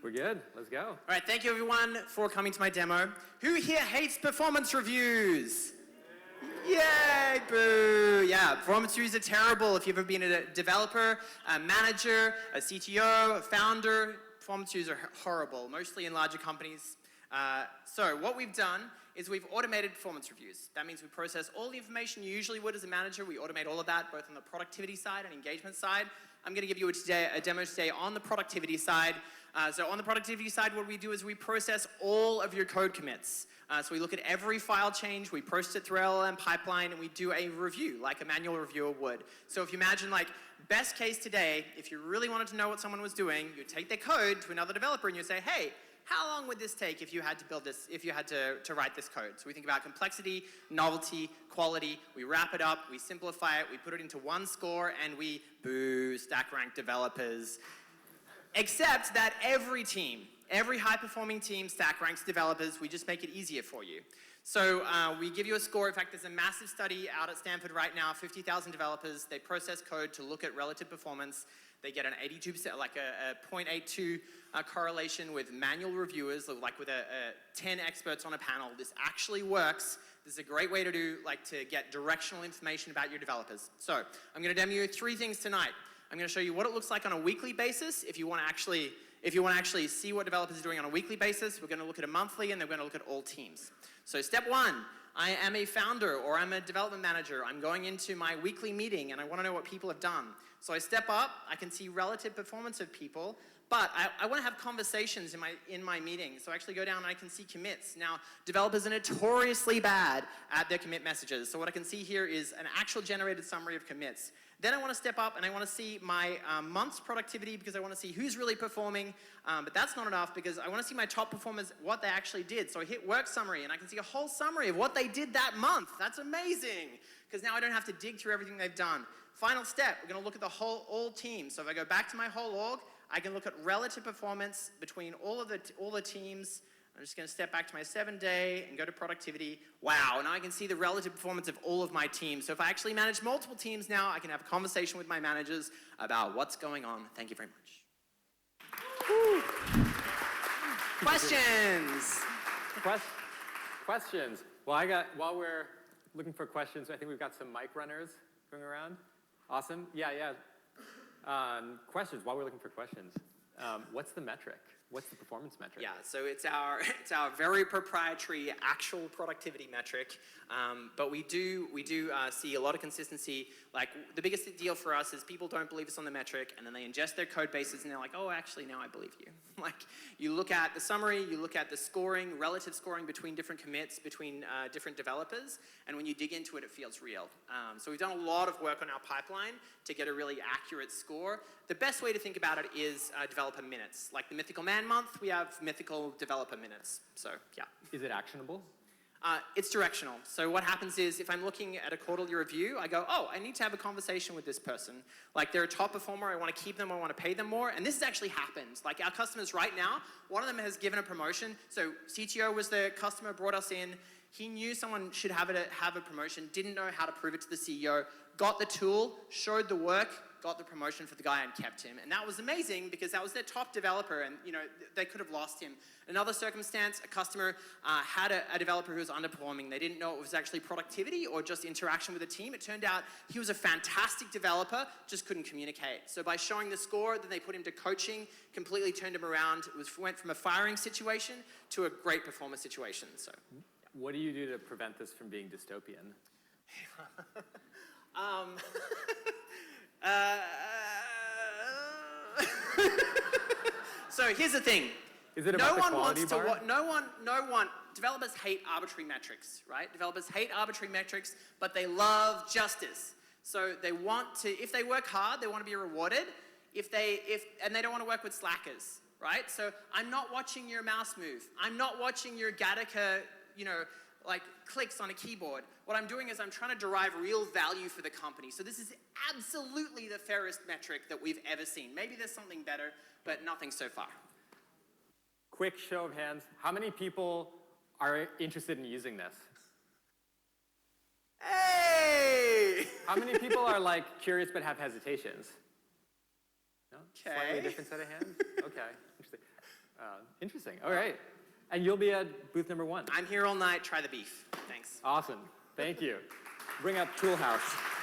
We're good. Let's go. All right, thank you everyone for coming to my demo. Who here hates performance reviews? Yay, boo. Yeah, performance reviews are terrible. If you've ever been a developer, a manager, a CTO, a founder, performance reviews are horrible, mostly in larger companies. So what we've done is we've automated performance reviews. That means we process all the information you usually would as a manager. We automate all of that, both on the productivity side and engagement side. I'm going to give you a demo today on the productivity side. So on the productivity side, what we do is we process all of your code commits. So we look at every file change, we process it through LLM pipeline, and we do a review, like a manual reviewer would. So if you imagine, like, best case today, if you really wanted to know what someone was doing, you take their code to another developer and you say, hey, how long would this take if you had to build this, if you had to write this code? So we think about complexity, novelty, quality, we wrap it up, we simplify it, we put it into one score, and we boo stack rank developers. Except that every team, every high-performing team stack ranks developers. We just make it easier for you. So we give you a score. In fact, there's a massive study out at Stanford right now, 50,000 developers. They process code to look at relative performance. They get an 82%, like a 0.82 correlation with manual reviewers, like with 10 experts on a panel. This actually works. This is a great way to to get directional information about your developers. So I'm going to demo you 3 things tonight. I'm going to show you what it looks like on a weekly basis. If you want to actually see what developers are doing on a weekly basis, we're going to look at a monthly, and then we're going to look at all teams. So step 1, I am a founder or I'm a development manager. I'm going into my weekly meeting and I want to know what people have done. So I step up, I can see relative performance of people, but I want to have conversations in my meeting. So I actually go down and I can see commits. Now, developers are notoriously bad at their commit messages. So what I can see here is an actual generated summary of commits. Then I want to step up and I want to see my month's productivity because I want to see who's really performing. But that's not enough because I want to see my top performers, what they actually did. So I hit work summary and I can see a whole summary of what they did that month. That's amazing because now I don't have to dig through everything they've done. Final step, we're going to look at the all teams. So if I go back to my whole org, I can look at relative performance between all the teams. I'm just going to step back to my 7-day and go to productivity. Wow, now I can see the relative performance of all of my teams. So if I actually manage multiple teams now, I can have a conversation with my managers about what's going on. Thank you very much. Questions? Questions. Well, while we're looking for questions, I think we've got some mic runners going around. Awesome. Yeah. Questions, while we're looking for questions. What's the metric? What's the performance metric? Yeah, so it's our very proprietary actual productivity metric, but we do see a lot of consistency. Like the biggest deal for us is people don't believe us on the metric, and then they ingest their code bases, and they're like, oh, actually, now I believe you. Like you look at the summary, you look at the scoring, relative scoring between different commits, between different developers, and when you dig into it, it feels real. So we've done a lot of work on our pipeline to get a really accurate score. The best way to think about it is developer minutes. Like the Mythical Man month, we have mythical developer minutes. So yeah. Is it actionable? It's directional. So what happens is if I'm looking at a quarterly review, I go, oh, I need to have a conversation with this person. Like they're a top performer, I want to keep them, I want to pay them more. And this has actually happened. Like our customers right now, one of them has given a promotion. So CTO was the customer, brought us in. He knew someone should have a promotion, didn't know how to prove it to the CEO, got the tool, showed the work, got the promotion for the guy and kept him. And that was amazing because that was their top developer and they could have lost him. Another circumstance, a customer had a developer who was underperforming. They didn't know it was actually productivity or just interaction with the team. It turned out he was a fantastic developer, just couldn't communicate. So by showing the score, then they put him to coaching, completely turned him around. Went from a firing situation to a great performer situation. So. What do you do to prevent this from being dystopian? So here's the thing. Is it about the quality bar? No one, developers hate arbitrary metrics, right? Developers hate arbitrary metrics, but they love justice. So they want to, if they work hard, they want to be rewarded. And they don't want to work with slackers, right? So I'm not watching your mouse move. I'm not watching your Gattaca, like clicks on a keyboard. What I'm doing is I'm trying to derive real value for the company. So this is absolutely the fairest metric that we've ever seen. Maybe there's something better, but nothing so far. Quick show of hands. How many people are interested in using this? Hey! How many people are curious but have hesitations? No? Okay. Slightly different set of hands? Okay, interesting. Interesting. All right. And you'll be at booth number 1. I'm here all night. Try the beef. Thanks. Awesome. Thank you. Bring up Tool House.